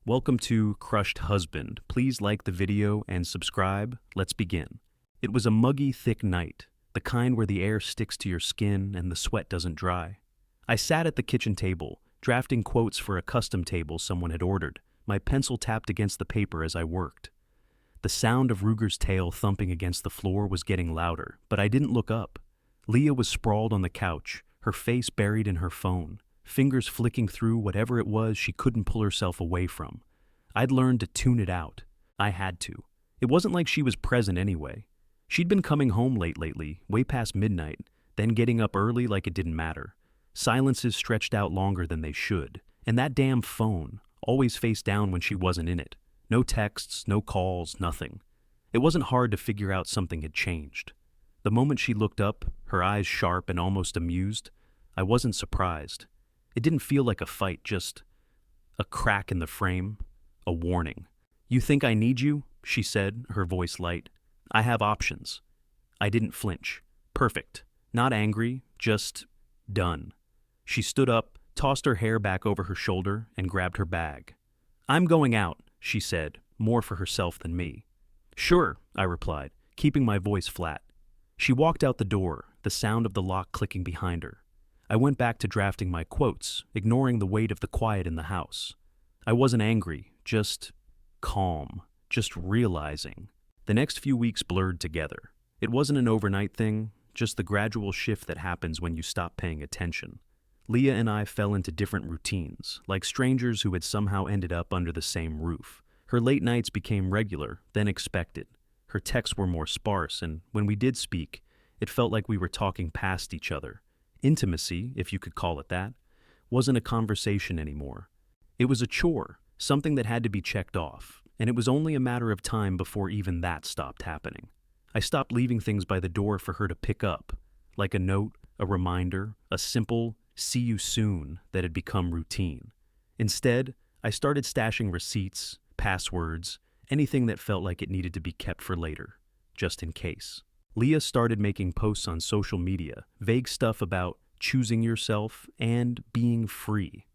Welcome to Crushed Husband. Please like the video and subscribe. Let's begin. It was a muggy, thick night, the kind where the air sticks to your skin and the sweat doesn't dry. I sat at the kitchen table, drafting quotes for a custom table someone had ordered. My pencil tapped against the paper as I worked. The sound of Ruger's tail thumping against the floor was getting louder, but I didn't look up. Leah was sprawled on the couch, her face buried in her phone, fingers flicking through whatever it was she couldn't pull herself away from. I'd learned to tune it out. I had to. It wasn't like she was present anyway. She'd been coming home late lately, way past midnight, then getting up early like it didn't matter. Silences stretched out longer than they should. And that damn phone, always face down when she wasn't in it. No texts, no calls, nothing. It wasn't hard to figure out something had changed. The moment she looked up, her eyes sharp and almost amused, I wasn't surprised. It didn't feel like a fight, just a crack in the frame, a warning. "You think I need you?" she said, her voice light. "I have options." I didn't flinch. Perfect. Not angry, just done. She stood up, tossed her hair back over her shoulder, and grabbed her bag. "I'm going out," she said, more for herself than me. "Sure," I replied, keeping my voice flat. She walked out the door, the sound of the lock clicking behind her. I went back to drafting my quotes, ignoring the weight of the quiet in the house. I wasn't angry, just calm, just realizing. The next few weeks blurred together. It wasn't an overnight thing, just the gradual shift that happens when you stop paying attention. Leah and I fell into different routines, like strangers who had somehow ended up under the same roof. Her late nights became regular, then expected. Her texts were more sparse, and when we did speak, it felt like we were talking past each other. Intimacy, if you could call it that, wasn't a conversation anymore. It was a chore, something that had to be checked off, and it was only a matter of time before even that stopped happening. I stopped leaving things by the door for her to pick up, like a note, a reminder, a simple "see you soon" that had become routine. Instead, I started stashing receipts, passwords, anything that felt like it needed to be kept for later, just in case. Leah started making posts on social media, vague stuff about choosing yourself and being free.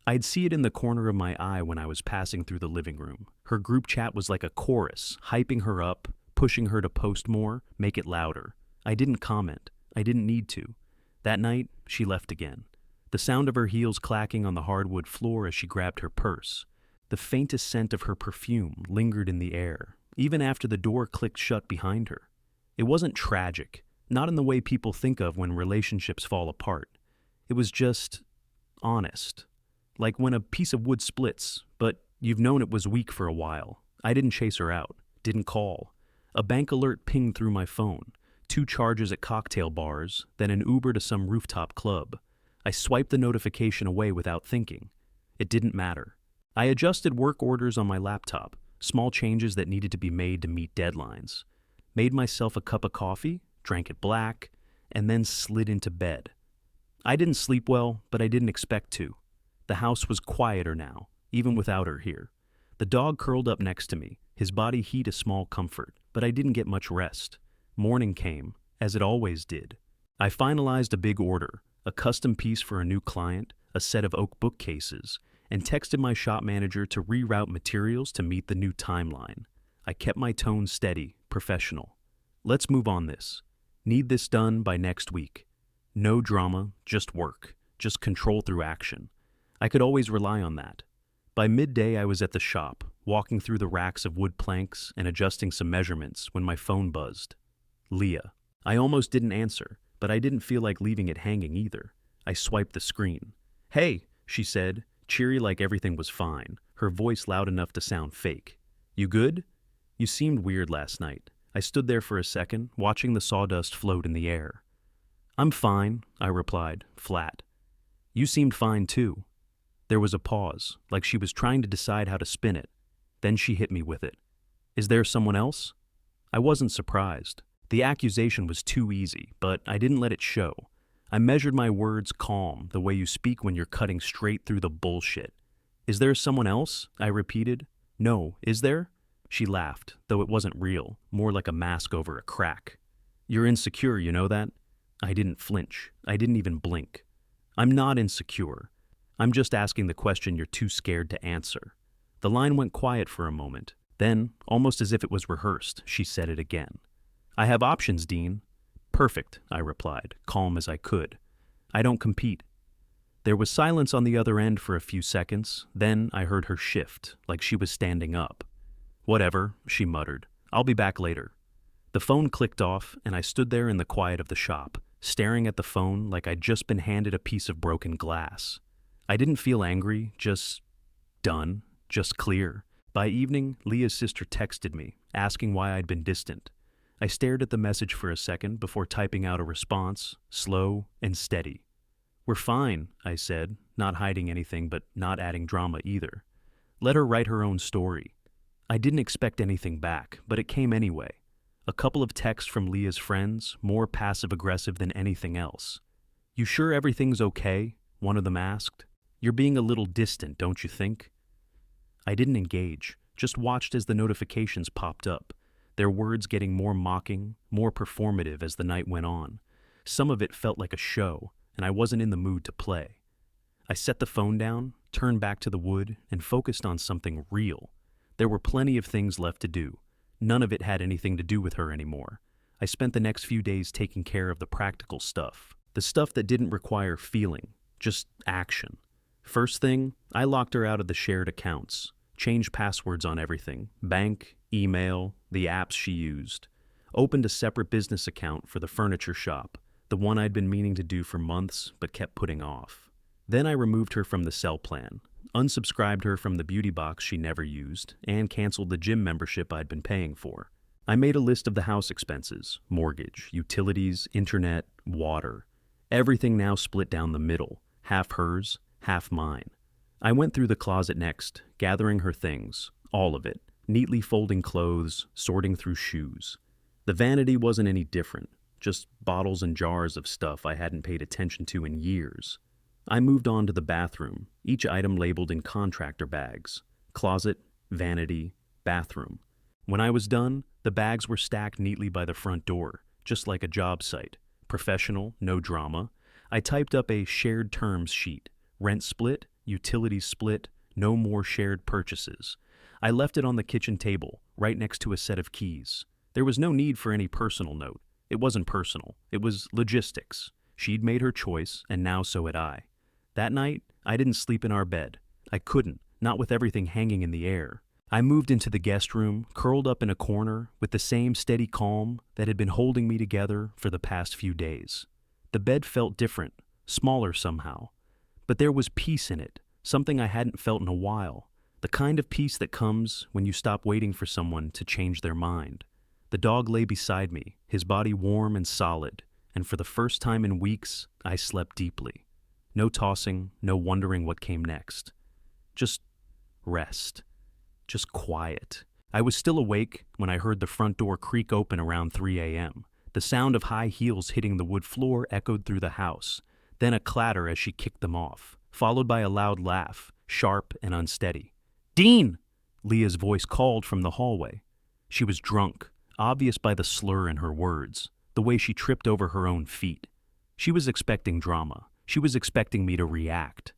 I'd see it in the corner of my eye when I was passing through the living room. Her group chat was like a chorus, hyping her up, pushing her to post more, make it louder. I didn't comment. I didn't need to. That night, she left again. The sound of her heels clacking on the hardwood floor as she grabbed her purse. The faintest scent of her perfume lingered in the air, even after the door clicked shut behind her. It wasn't tragic, not in the way people think of when relationships fall apart. It was just honest. Like when a piece of wood splits, but you've known it was weak for a while. I didn't chase her out, didn't call. A bank alert pinged through my phone, 2 charges at cocktail bars, then an Uber to some rooftop club. I swiped the notification away without thinking. It didn't matter. I adjusted work orders on my laptop, small changes that needed to be made to meet deadlines. Made myself a cup of coffee, drank it black, and then slid into bed. I didn't sleep well, but I didn't expect to. The house was quieter now, even without her here. The dog curled up next to me, his body heat a small comfort, but I didn't get much rest. Morning came, as it always did. I finalized a big order, a custom piece for a new client, a set of oak bookcases, and texted my shop manager to reroute materials to meet the new timeline. I kept my tone steady, professional. "Let's move on this. Need this done by next week. No drama, just work, just control through action." I could always rely on that. By midday, I was at the shop, walking through the racks of wood planks and adjusting some measurements when my phone buzzed. Leah. I almost didn't answer, but I didn't feel like leaving it hanging either. I swiped the screen. "Hey," she said, cheery like everything was fine, her voice loud enough to sound fake. "You good? You seemed weird last night." I stood there for a second, watching the sawdust float in the air. "I'm fine," I replied, flat. "You seemed fine too." There was a pause, like she was trying to decide how to spin it. Then she hit me with it. "Is there someone else?" I wasn't surprised. The accusation was too easy, but I didn't let it show. I measured my words calm, the way you speak when you're cutting straight through the bullshit. "Is there someone else?" I repeated. "No, is there?" She laughed, though it wasn't real, more like a mask over a crack. "You're insecure, you know that?" I didn't flinch. I didn't even blink. "I'm not insecure. I'm just asking the question you're too scared to answer." The line went quiet for a moment. Then, almost as if it was rehearsed, she said it again. "I have options, Dean." "Perfect," I replied, calm as I could. "I don't compete." There was silence on the other end for a few seconds. Then I heard her shift, like she was standing up. "Whatever," she muttered. "I'll be back later." The phone clicked off, and I stood there in the quiet of the shop, staring at the phone like I'd just been handed a piece of broken glass. I didn't feel angry, just done, just clear. By evening, Leah's sister texted me, asking why I'd been distant. I stared at the message for a second before typing out a response, slow and steady. "We're fine," I said, not hiding anything but not adding drama either. Let her write her own story. I didn't expect anything back, but it came anyway. A couple of texts from Leah's friends, more passive-aggressive than anything else. "You sure everything's okay?" one of them asked. "You're being a little distant, don't you think?" I didn't engage, just watched as the notifications popped up, their words getting more mocking, more performative as the night went on. Some of it felt like a show, and I wasn't in the mood to play. I set the phone down, turned back to the wood, and focused on something real. There were plenty of things left to do. None of it had anything to do with her anymore. I spent the next few days taking care of the practical stuff, the stuff that didn't require feeling, just action. First thing, I locked her out of the shared accounts, changed passwords on everything, bank, email, the apps she used. Opened a separate business account for the furniture shop, the one I'd been meaning to do for months but kept putting off. Then I removed her from the cell plan, unsubscribed her from the beauty box she never used, and canceled the gym membership I'd been paying for. I made a list of the house expenses, mortgage, utilities, internet, water. Everything now split down the middle, half hers, half mine. I went through the closet next, gathering her things, all of it, neatly folding clothes, sorting through shoes. The vanity wasn't any different, just bottles and jars of stuff I hadn't paid attention to in years. I moved on to the bathroom, each item labeled in contractor bags. Closet, vanity, bathroom. When I was done, the bags were stacked neatly by the front door, just like a job site. Professional, no drama. I typed up a shared terms sheet. Rent split, utilities split, no more shared purchases. I left it on the kitchen table, right next to a set of keys. There was no need for any personal note. It wasn't personal. It was logistics. She'd made her choice, and now so had I. That night, I didn't sleep in our bed. I couldn't, not with everything hanging in the air. I moved into the guest room, curled up in a corner, with the same steady calm that had been holding me together for the past few days. The bed felt different, smaller somehow. But there was peace in it, something I hadn't felt in a while. The kind of peace that comes when you stop waiting for someone to change their mind. The dog lay beside me, his body warm and solid, and for the first time in weeks, I slept deeply. No tossing, no wondering what came next. Just rest. Just quiet. I was still awake when I heard the front door creak open around 3 a.m. The sound of high heels hitting the wood floor echoed through the house, then a clatter as she kicked them off, followed by a loud laugh, sharp and unsteady. "Dean!" Leah's voice called from the hallway. She was drunk, obvious by the slur in her words, the way she tripped over her own feet. She was expecting drama. She was expecting me to react.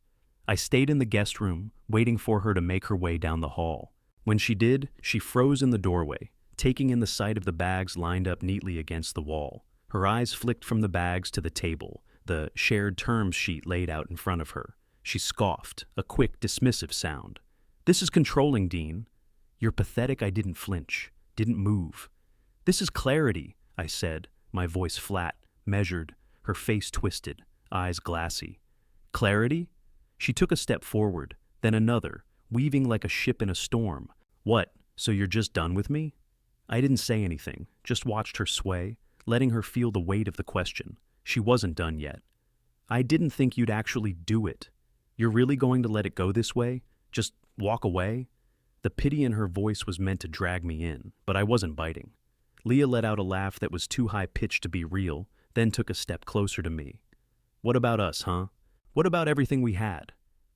I stayed in the guest room, waiting for her to make her way down the hall. When she did, she froze in the doorway, taking in the sight of the bags lined up neatly against the wall. Her eyes flicked from the bags to the table, the shared terms sheet laid out in front of her. She scoffed, a quick, dismissive sound. "This is controlling, Dean." "You're pathetic." I didn't flinch, didn't move. "This is clarity," I said, my voice flat, measured, her face twisted, eyes glassy. "Clarity?" She took a step forward, then another, weaving like a ship in a storm. "What, so you're just done with me?" I didn't say anything, just watched her sway, letting her feel the weight of the question. She wasn't done yet. "I didn't think you'd actually do it. You're really going to let it go this way? Just walk away?" The pity in her voice was meant to drag me in, but I wasn't biting. Leah let out a laugh that was too high-pitched to be real, then took a step closer to me. "What about us, huh? What about everything we had?"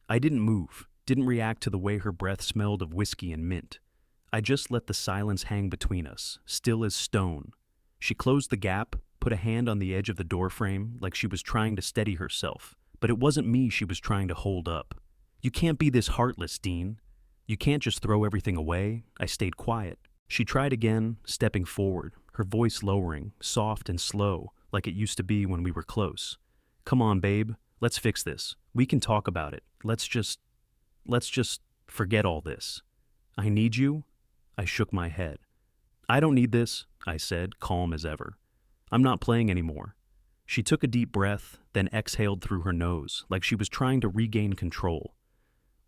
I didn't move, didn't react to the way her breath smelled of whiskey and mint. I just let the silence hang between us, still as stone. She closed the gap, put a hand on the edge of the doorframe like she was trying to steady herself, but it wasn't me she was trying to hold up. "You can't be this heartless, Dean. You can't just throw everything away. I stayed quiet. She tried again, stepping forward, her voice lowering, soft and slow, like it used to be when we were close. Come on, babe. Let's fix this. We can talk about it. Let's just forget all this. I need you? I shook my head. I don't need this, I said, calm as ever. I'm not playing anymore. She took a deep breath, then exhaled through her nose, like she was trying to regain control.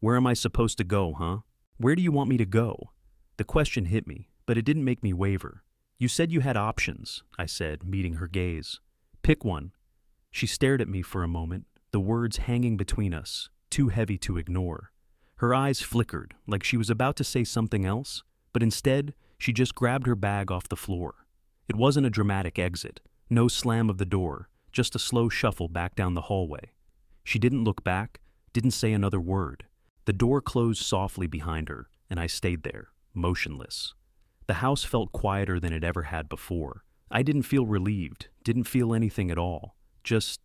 Where am I supposed to go, huh? Where do you want me to go? The question hit me, but it didn't make me waver. You said you had options, I said, meeting her gaze. Pick one. She stared at me for a moment, the words hanging between us, too heavy to ignore. Her eyes flickered, like she was about to say something else, but instead, she just grabbed her bag off the floor. It wasn't a dramatic exit, no slam of the door, just a slow shuffle back down the hallway. She didn't look back, didn't say another word. The door closed softly behind her, and I stayed there, motionless. The house felt quieter than it ever had before. I didn't feel relieved, didn't feel anything at all. Just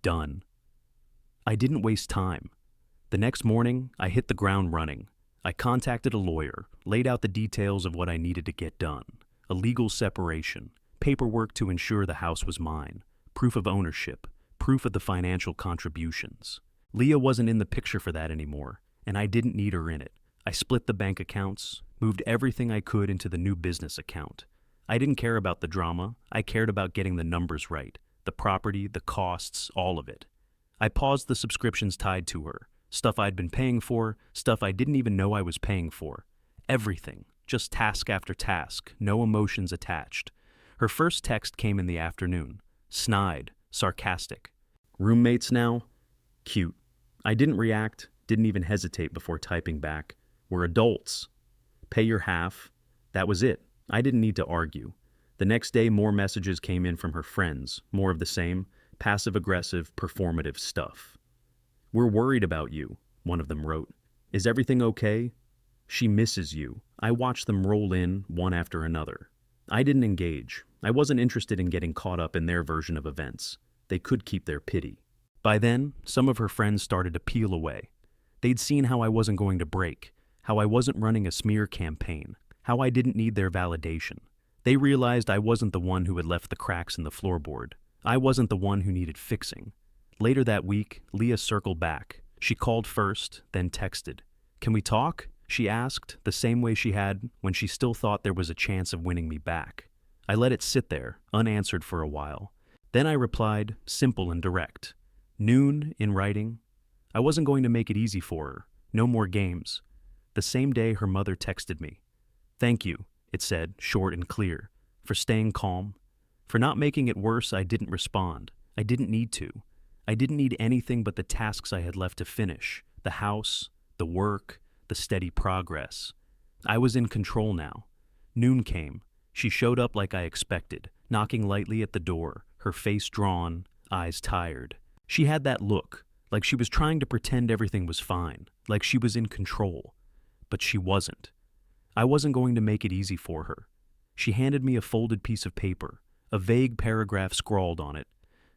done. I didn't waste time. The next morning, I hit the ground running. I contacted a lawyer, laid out the details of what I needed to get done. A legal separation, paperwork to ensure the house was mine, proof of ownership, proof of the financial contributions. Leah wasn't in the picture for that anymore, and I didn't need her in it. I split the bank accounts, moved everything I could into the new business account. I didn't care about the drama, I cared about getting the numbers right, the property, the costs, all of it. I paused the subscriptions tied to her, stuff I'd been paying for, stuff I didn't even know I was paying for. Everything, just task after task, no emotions attached. Her first text came in the afternoon, snide, sarcastic. Roommates now? Cute. I didn't react, didn't even hesitate before typing back. We're adults. Pay your half. That was it. I didn't need to argue. The next day, more messages came in from her friends, more of the same, passive-aggressive, performative stuff. We're worried about you, one of them wrote. Is everything okay? She misses you. I watched them roll in, one after another. I didn't engage. I wasn't interested in getting caught up in their version of events. They could keep their pity. By then, some of her friends started to peel away. They'd seen how I wasn't going to break, how I wasn't running a smear campaign, how I didn't need their validation. They realized I wasn't the one who had left the cracks in the floorboard. I wasn't the one who needed fixing. Later that week, Leah circled back. She called first, then texted. Can we talk? She asked, the same way she had when she still thought there was a chance of winning me back. I let it sit there, unanswered for a while. Then I replied, simple and direct. Noon, in writing. I wasn't going to make it easy for her. No more games. The same day, her mother texted me. Thank you, it said, short and clear, for staying calm. For not making it worse, I didn't respond. I didn't need to. I didn't need anything but the tasks I had left to finish, the house, the work, the steady progress. I was in control now. Noon came. She showed up like I expected, knocking lightly at the door, her face drawn, eyes tired. She had that look, like she was trying to pretend everything was fine, like she was in control. But she wasn't. I wasn't going to make it easy for her. She handed me a folded piece of paper, a vague paragraph scrawled on it,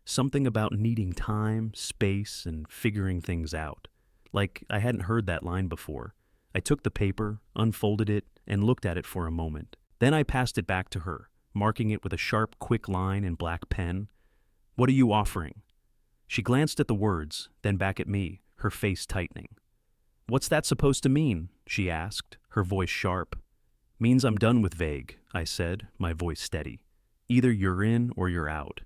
something about needing time, space, and figuring things out. Like I hadn't heard that line before. I took the paper, unfolded it, and looked at it for a moment. Then I passed it back to her, marking it with a sharp, quick line in black pen. What are you offering? She glanced at the words, then back at me, her face tightening. What's that supposed to mean? She asked, her voice sharp. Means I'm done with vague, I said, my voice steady. Either you're in or you're out.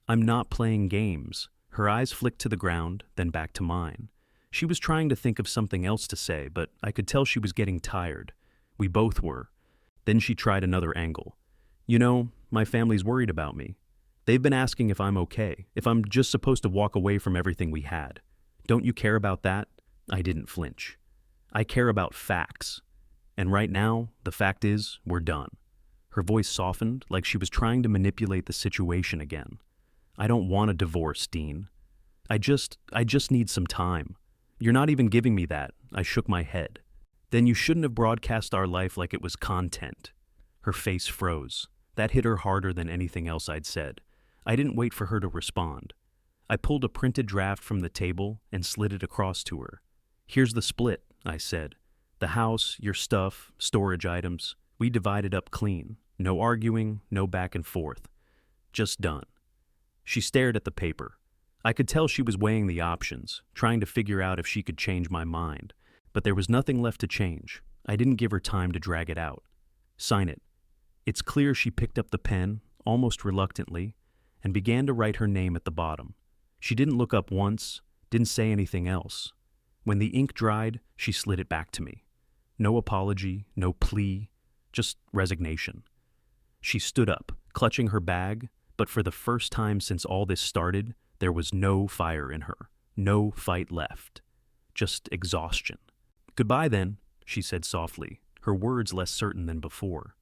I'm not playing games. Her eyes flicked to the ground, then back to mine. She was trying to think of something else to say, but I could tell she was getting tired. We both were. Then she tried another angle. You know, my family's worried about me. They've been asking if I'm okay, if I'm just supposed to walk away from everything we had. Don't you care about that? I didn't flinch. I care about facts. And right now, the fact is, we're done. Her voice softened, like she was trying to manipulate the situation again. I don't want a divorce, Dean. I just need some time. You're not even giving me that. I shook my head. Then you shouldn't have broadcast our life like it was content. Her face froze. That hit her harder than anything else I'd said. I didn't wait for her to respond. I pulled a printed draft from the table and slid it across to her. Here's the split, I said. The house, your stuff, storage items, we divided up clean. No arguing, no back and forth. Just done. She stared at the paper. I could tell she was weighing the options, trying to figure out if she could change my mind. But there was nothing left to change. I didn't give her time to drag it out. Sign it. It's clear she picked up the pen, almost reluctantly, and began to write her name at the bottom. She didn't look up once, didn't say anything else. When the ink dried, she slid it back to me. No apology, no plea, just resignation. She stood up, clutching her bag, but for the first time since all this started, there was no fire in her, no fight left, just exhaustion. Goodbye then, she said softly, her words less certain than before.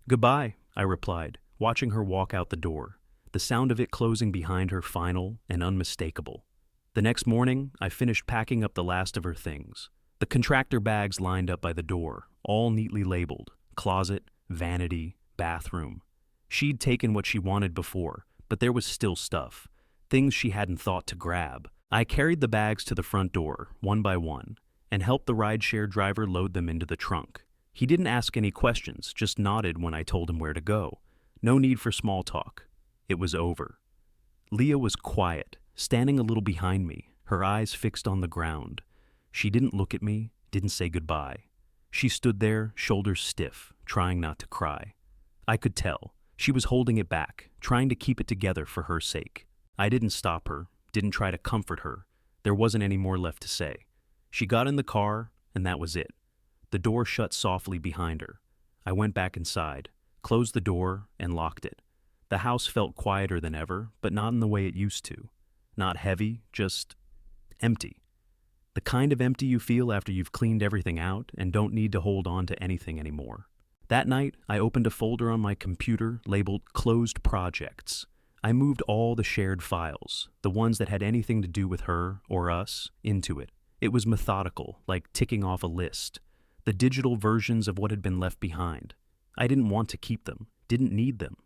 Goodbye, I replied, watching her walk out the door, the sound of it closing behind her final and unmistakable. The next morning, I finished packing up the last of her things. The contractor bags lined up by the door, all neatly labeled: closet, vanity, bathroom. She'd taken what she wanted before, but there was still stuff, things she hadn't thought to grab. I carried the bags to the front door, one by one, and helped the rideshare driver load them into the trunk. He didn't ask any questions, just nodded when I told him where to go. No need for small talk. It was over. Leah was quiet, standing a little behind me, her eyes fixed on the ground. She didn't look at me, didn't say goodbye. She stood there, shoulders stiff, trying not to cry. I could tell. She was holding it back, trying to keep it together for her sake. I didn't stop her, didn't try to comfort her. There wasn't any more left to say. She got in the car, and that was it. The door shut softly behind her. I went back inside, closed the door, and locked it. The house felt quieter than ever, but not in the way it used to. Not heavy, just empty. The kind of empty you feel after you've cleaned everything out and don't need to hold on to anything anymore. That night, I opened a folder on my computer labeled Closed Projects. I moved all the shared files, the ones that had anything to do with her or us, into it. It was methodical, like ticking off a list. The digital versions of what had been left behind. I didn't want to keep them, didn't need them.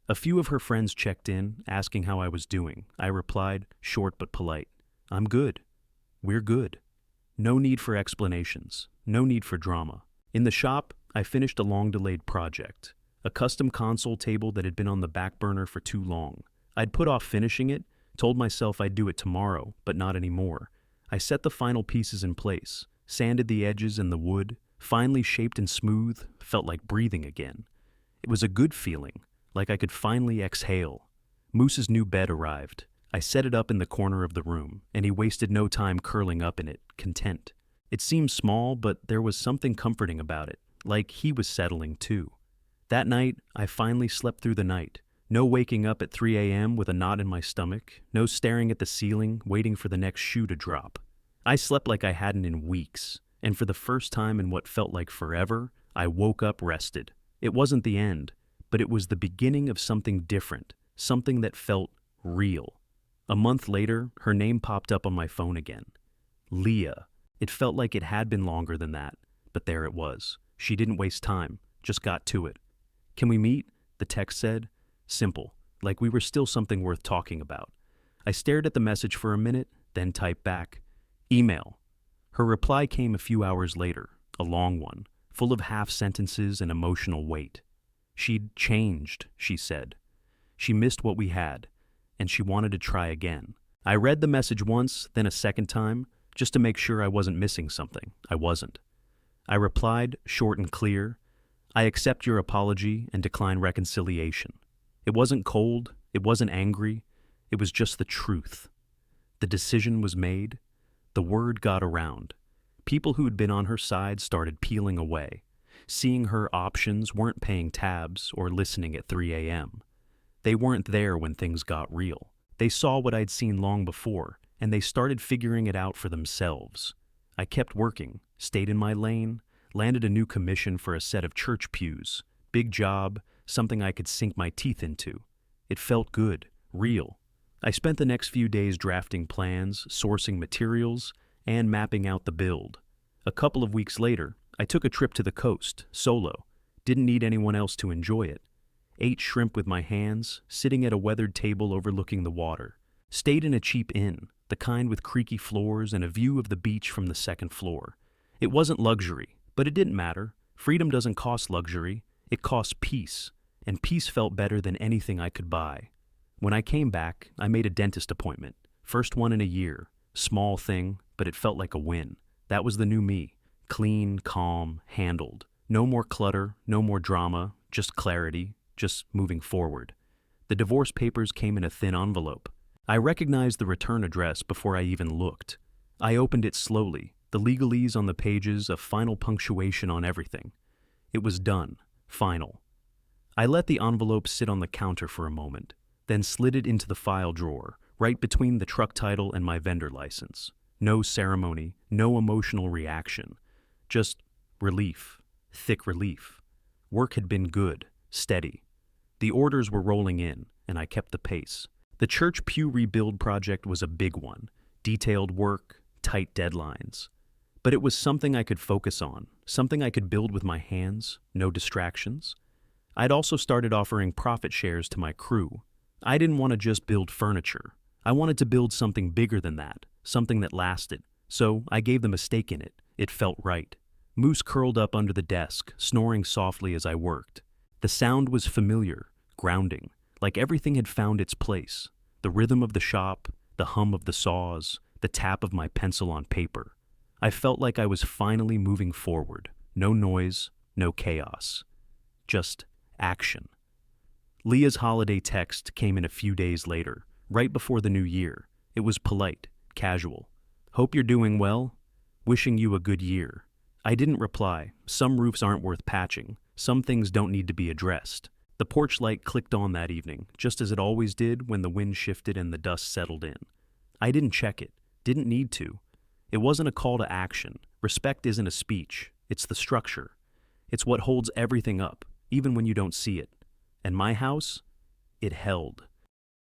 A few of her friends checked in, asking how I was doing. I replied, short but polite, I'm good. We're good. No need for explanations, no need for drama. In the shop, I finished a long-delayed project, a custom console table that had been on the back burner for too long. I'd put off finishing it, told myself I'd do it tomorrow, but not anymore. I set the final pieces in place, sanded the edges and the wood, finely shaped and smooth, felt like breathing again. It was a good feeling, like I could finally exhale. Moose's new bed arrived. I set it up in the corner of the room, and he wasted no time curling up in it, content. It seemed small, but there was something comforting about it, like he was settling too. That night, I finally slept through the night. No waking up at 3 a.m. with a knot in my stomach, no staring at the ceiling, waiting for the next shoe to drop. I slept like I hadn't in weeks, and for the first time in what felt like forever, I woke up rested. It wasn't the end, but it was the beginning of something different, something that felt real. A month later, her name popped up on my phone again. Leah. It felt like it had been longer than that, but there it was. She didn't waste time, just got to it. Can we meet? The text said. Simple, like we were still something worth talking about. I stared at the message for a minute, then typed back, email. Her reply came a few hours later, a long one, full of half sentences and emotional weight. She'd changed, she said. She missed what we had, and she wanted to try again. I read the message once, then a second time, just to make sure I wasn't missing something. I wasn't. I replied, short and clear, I accept your apology and decline reconciliation. It wasn't cold, it wasn't angry, it was just the truth. The decision was made. The word got around. People who had been on her side started peeling away. Seeing her options, weren't paying tabs or listening at 3 a.m. They weren't there when things got real. They saw what I'd seen long before, and they started figuring it out for themselves. I kept working, stayed in my lane, landed a new commission for a set of church pews. Big job, something I could sink my teeth into. It felt good, real. I spent the next few days drafting plans, sourcing materials, and mapping out the build. A couple of weeks later, I took a trip to the coast, solo. Didn't need anyone else to enjoy it. Ate shrimp with my hands, sitting at a weathered table overlooking the water. Stayed in a cheap inn, the kind with creaky floors and a view of the beach from the second floor. It wasn't luxury, But it didn't matter. Freedom doesn't cost luxury, it costs peace, and peace felt better than anything I could buy. When I came back, I made a dentist appointment. First one in a year. Small thing, but it felt like a win. That was the new me. Clean, calm, handled. No more clutter, no more drama, just clarity, just moving forward. The divorce papers came in a thin envelope. I recognized the return address before I even looked. I opened it slowly, the legalese on the pages, a final punctuation on everything. It was done. Final. I let the envelope sit on the counter for a moment, then slid it into the file drawer, right between the truck title and my vendor license. No ceremony, no emotional reaction. Just relief. Thick relief. Work had been good, steady. The orders were rolling in, and I kept the pace. The church pew rebuild project was a big one. Detailed work, tight deadlines. But it was something I could focus on, something I could build with my hands, no distractions. I'd also started offering profit shares to my crew. I didn't want to just build furniture. I wanted to build something bigger than that, something that lasted. So I gave them a stake in it. It felt right. Moose curled up under the desk, snoring softly as I worked. The sound was familiar, grounding, like everything had found its place. The rhythm of the shop, the hum of the saws, the tap of my pencil on paper. I felt like I was finally moving forward. No noise, no chaos. Just action. Leah's holiday text came in a few days later, right before the new year. It was polite, casual. Hope you're doing well. Wishing you a good year. I didn't reply. Some roofs aren't worth patching. Some things don't need to be addressed. The porch light clicked on that evening, just as it always did when the wind shifted and the dust settled in. I didn't check it. Didn't need to. It wasn't a call to action. Respect isn't a speech. It's the structure. It's what holds everything up, even when you don't see it. And my house, it held.